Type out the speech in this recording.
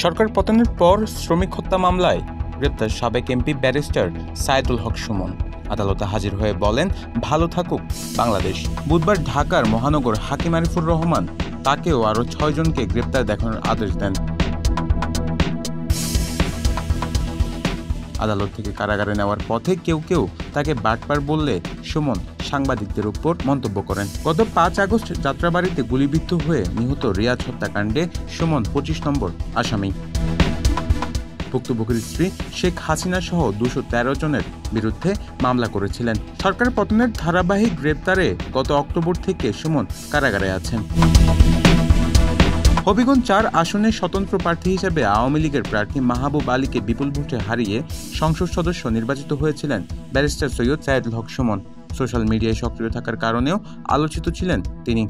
সরকার পতনের পর শ্রমিক হত্যা মামলায় গ্রেপ্তার সাবেক এমপি ব্যারিস্টার সাইদুল হক সুমন আদালতে হাজির হয়ে বলেন, ভালো থাকুক বাংলাদেশ। বুধবার ঢাকার মহানগর হাকিম আরিফুর রহমান তাকেও আরও ৬ জনকে গ্রেপ্তার দেখানোর আদেশ দেন। আদালত থেকে কারাগারে নেওয়ার পথে কেউ কেউ তাকে বাটপার বললে সুমন সাংবাদিকদের উপর মন্তব্য করেন। গত ৫ আগস্ট যাত্রাবাড়িতে গুলিবিদ্ধ হয়ে নিহত রিয়াজ হত্যাকাণ্ডে সুমন ২৫ নম্বর আসামি। ভুক্তভোগীর স্ত্রী শেখ হাসিনা সহ ২১৩ জনের বিরুদ্ধে মামলা করেছিলেন। সরকার পতনের ধারাবাহিক গ্রেপ্তারে গত অক্টোবর থেকে সুমন কারাগারে আছেন। হবিগঞ্জ ৪ আসনে স্বতন্ত্র প্রার্থী হিসেবে আওয়ামী লীগের প্রার্থী মাহবুব আলীকে বিপুল ভোটে হারিয়ে সংসদ সদস্য নির্বাচিত হয়েছিলেন ব্যারিস্টার সৈয়দ সাইদুল হক সুমন। সোশ্যাল মিডিয়ায় সক্রিয় থাকার কারণেও আলোচিত ছিলেন তিনি।